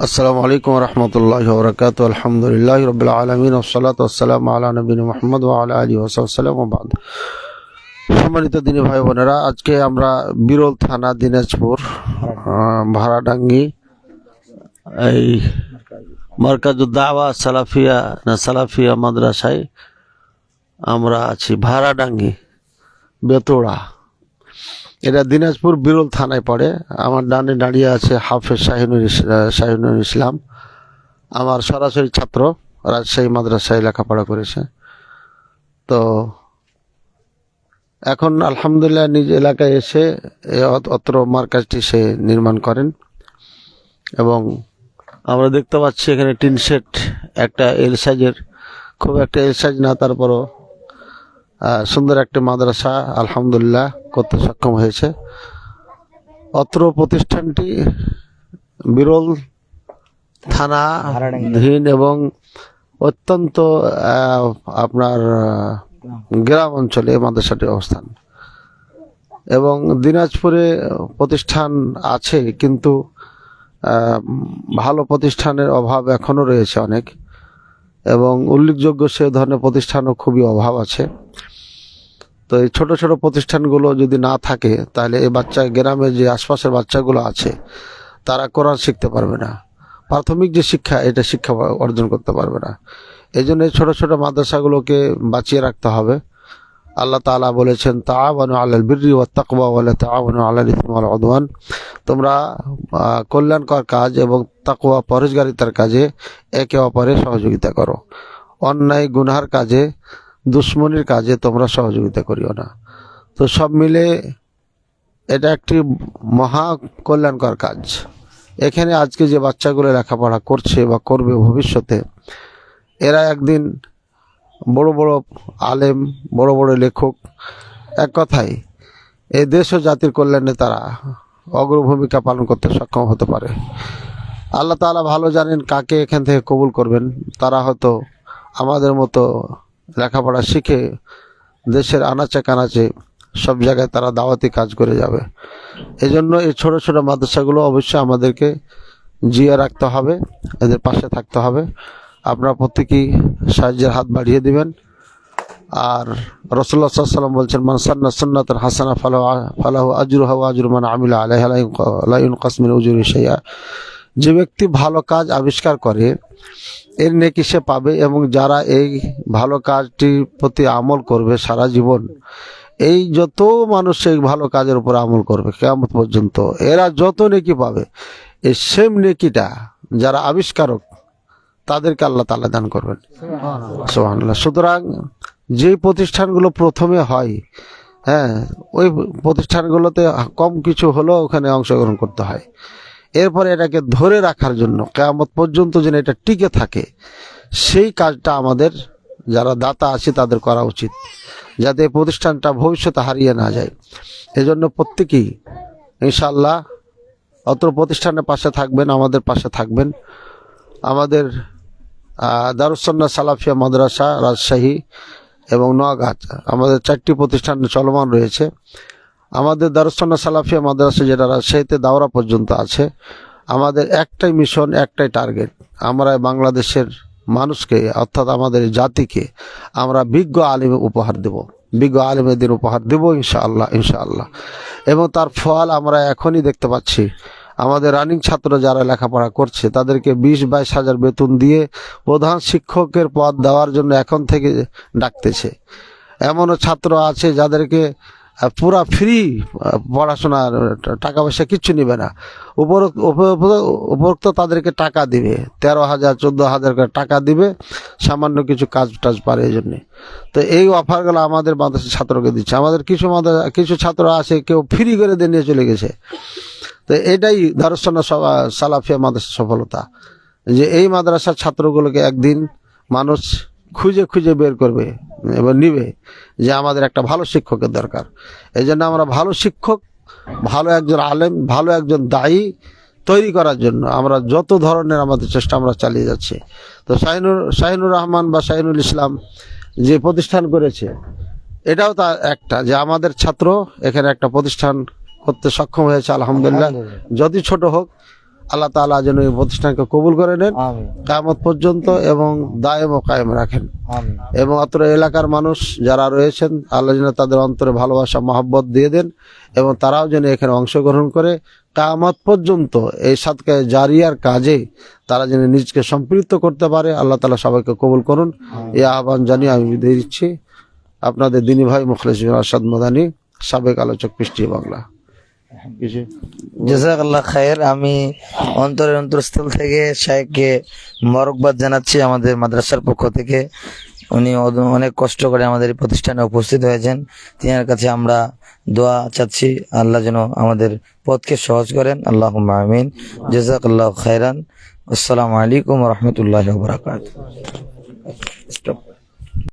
আসসালামু আলাইকুম রহমতুল্লাহি ওয়া বারাকাতুহু। আলহামদুলিল্লাহি রাব্বিল আলামিন ওয়াসসালাতু ওয়াসসালামু আলা নবিয়িনা মুহাম্মদ ওয়া আলা আলিহি ওয়া সাহবিহি ওয়া বা'দ। সম্মানিত দিনী ভাই বোনেরা, আজকে আমরা বিরল থানা দিনাজপুর ভাড়াডাঙ্গি এই মার্কাজুদ দাওয়া সালাফিয়া মাদ্রাসায় আমরা আছি। ভাড়াডাঙ্গি বেতোড়া, এটা দিনাজপুর বিরল থানায় পড়ে। আমার ডানে দাঁড়িয়ে আছে হাফেজ শাহিনুর ইসলাম, আমার সরাসরি ছাত্র, রাজশাহী মাদ্রাসায় লেখাপড়া করেছে। তো এখন আলহামদুলিল্লাহ নিজ এলাকায় এসে অত্র মার্কাজটি সে নির্মাণ করেন এবং আমরা দেখতে পাচ্ছি এখানে টিন শেড, একটা এল সাইজের, খুব একটা এল সাইজ না, তারপরও সুন্দর একটা মাদ্রাসা আলহামদুলিল্লাহ করতে সক্ষম হয়েছে। অত্র প্রতিষ্ঠানটি বিরল থানাধীন এবং অত্যন্ত আপনার গ্রাম অঞ্চলে মাদ্রাসাটির অবস্থান। এবং দিনাজপুরে প্রতিষ্ঠান আছে, কিন্তু ভালো প্রতিষ্ঠানের অভাব এখনও রয়েছে অনেক, এবং উল্লেখযোগ্য সে ধরনের প্রতিষ্ঠানও খুবই অভাব আছে। তো এই ছোট ছোট প্রতিষ্ঠানগুলো যদি না থাকে, তাহলে এই গ্রামে যে আশপাশের বাচ্চাগুলো আছে তারা কোরআন শিখতে পারবে না, প্রাথমিক যে শিক্ষা, এটা শিক্ষা অর্জন করতে পারবে না। এই জন্য এই ছোট ছোট মাদ্রাসাগুলোকে বাঁচিয়ে রাখতে হবে। আল্লাহ তাআলা বলেছেন, তাআওয়ানু আলাল বিররি ওয়াত তাকওয়া ওয়া লা তাআওয়ানু আলাল ইসমি ওয়াল উদওয়ান। তোমরা কল্যাণকর কাজ এবং তাকওয়া পরহেজগারিতার কাজে একে অপরের সহযোগিতা করো, অন্যায় গুনাহের কাজে, দুশ্মনির কাজে তোমরা সহযোগিতা করিও না। তো সব মিলে এটা একটি মহা কল্যাণকর কাজ। এখানে আজকে যে বাচ্চাগুলো লেখাপড়া করছে বা করবে ভবিষ্যতে, এরা একদিন বড় বড় আলেম, বড় বড় লেখক, এক কথায় এই দেশ ও জাতির কল্যাণে তারা অগ্রভূমিকা পালন করতে সক্ষম হতে পারে। আল্লাহ তাআলা ভালো জানেন কাকে এখান থেকে কবুল করবেন। তারা হয়তো আমাদের মতো লেখাপড়া শিখে দেশের আনাচে কানাচে সব জায়গায় তারা দাওয়াতি কাজ করে যাবে। এই জন্য এই ছোট ছোট মাদ্রাসাগুলো অবশ্যই আমাদেরকে জিয়ে রাখতে হবে, এদের পাশে থাকতে হবে। আপনারা প্রত্যেকেই সাহায্যের হাত বাড়িয়ে দিবেন। আর রাসূলুল্লাহ সাল্লাল্লাহু আলাইহি ওয়াসাল্লাম বলছেন, মান সান্না সুন্নাতান হাসানা ফালাহু আজরুহা ওয়া আজরু মান আমিলা আলাইহা লা ইউনকাস মিন উজুরি শাইআ। যে ব্যক্তি ভালো কাজ আবিষ্কার করে এর নেকি সে পাবে, এবং যারা এই ভালো কাজটির প্রতি আমল করবে সারা জীবন, এই যত মানুষ এই ভালো কাজের উপর আমল করবে কিয়ামত পর্যন্ত, এরা যত নেকি পাবে, এই সেম নেকিটা যারা আবিষ্কারক তাদেরকে আল্লাহ তাআলা দান করবেন। সুবহানাল্লাহ। সুতরাং যে প্রতিষ্ঠানগুলো প্রথমে হয়, ওই প্রতিষ্ঠানগুলোতে কম কিছু হলেও ওখানে অংশগ্রহণ করতে হয়। এরপরে এটাকে ধরে রাখার জন্য কিয়ামত পর্যন্ত যেন এটা টিকে থাকে, সেই কাজটা আমাদের যারা দাতা আছে তাদের করা উচিত, যাতে এই প্রতিষ্ঠানটা ভবিষ্যতে হারিয়ে না যায়। এজন্য প্রত্যেকেই ইনশাআল্লাহ অত্র প্রতিষ্ঠানের পাশে থাকবেন, আমাদের পাশে থাকবেন। আমাদের দারুস সুন্নাহ সালাফিয়া মাদ্রাসা রাজশাহী এবং নোয়াগাঁও, আমাদের 4টি প্রতিষ্ঠান চলমান রয়েছে। আমাদের দারুস সুন্নাহ সালাফিয়া মাদ্রাসা যেটা রাজশাহীতে দাওরা পর্যন্ত আছে, আমাদের একটাই মিশন, একটাই টার্গেট, আমরা বাংলাদেশের মানুষকে, অর্থাৎ আমাদের জাতিকে আমরা বিজ্ঞ আলেম উপহার দেব, বিজ্ঞ আলেমের উপহার দেব ইনশাআল্লাহ। এবং তার ফল আমরা এখনই দেখতে পাচ্ছি। আমাদের রানিং ছাত্র যারা লেখাপড়া করছে তাদেরকে 20-22 হাজার বেতন দিয়ে প্রধান শিক্ষকের পদ দেওয়ার জন্য এখন থেকে ডাকতেছে। এমনও ছাত্র আছে যাদেরকে পুরা ফ্রি পড়াশোনার, টাকা পয়সা কিচ্ছু নেবে না, উপরোক্ত তাদেরকে টাকা দিবে, 13,000 14,000 করে টাকা দিবে, সামান্য কিছু কাজ টাজ পারে এই জন্যে। তো এই অফারগুলো আমাদের মাদ্রাসা ছাত্রকে দিচ্ছে। আমাদের কিছু ছাত্র আছে, কেউ ফ্রি করে দিয়ে নিয়ে চলে গেছে। তো এটাই দারুস সুন্নাহ সালাফিয়া মাদ্রাসার সফলতা, যে এই মাদ্রাসার ছাত্রগুলোকে একদিন মানুষ খুঁজে খুঁজে বের করবে এবং নিবে, যে আমাদের একটা ভালো শিক্ষকের দরকার। এই জন্য আমরা ভালো শিক্ষক, ভালো একজন আলেম, ভালো একজন দায়ী তৈরি করার জন্য আমরা যত ধরনের আমাদের চেষ্টা আমরা চালিয়ে যাচ্ছি। তো শাহিনুর রহমান বা শাহিনুল ইসলাম যে প্রতিষ্ঠান করেছে, এটাও তা একটা, যে আমাদের ছাত্র এখানে একটা প্রতিষ্ঠান করতে সক্ষম হয়েছে আলহামদুলিল্লাহ, যদি ছোট হোক। আল্লাহ তাআলা যেন এই প্রতিষ্ঠানকে কবুল করে নেন আমিন কিয়ামত পর্যন্ত এবং দায়েম ও কায়েম রাখেন। আমিন এবং অত্র এলাকার মানুষ যারা রয়েছেন আল্লাহ যেন তাদের অন্তরে ভালোবাসা মহব্বত দিয়ে দেন এবং তারাও যেন এখানে অংশগ্রহণ করে কিয়ামত পর্যন্ত এই সাদকায়ে জারিয়ার কাজে তারা যেন নিজকে সম্পৃক্ত করতে পারে। আল্লাহ তাআলা সবাইকে কবুল করুন। এই আহ্বান জানিয়ে আমি বিদায় দিচ্ছি। আপনাদের দিনী ভাই মুখলেস আরশাদ মাদানী, সাবেক আলোচক পৃষ্টি বাংলা। কিছু জাযাকাল্লাহ খায়ের। আমি অন্তরের অন্তরস্থল থেকে শাইখকে মোবারকবাদ জানাচ্ছি আমাদের মাদ্রাসার পক্ষ থেকে। উনি অনেক কষ্ট করে আমাদের এই প্রতিষ্ঠানে উপস্থিত হয়েছেন। তিনার কাছে আমরা দোয়া চাচ্ছি, আল্লাহ যেন আমাদের পথকে সহজ করেন। আল্লাহুম্মা আমিন। জাযাকাল্লাহু খায়রান। আসসালামু আলাইকুম ওয়া রাহমাতুল্লাহি ওয়া বারাকাতুহু।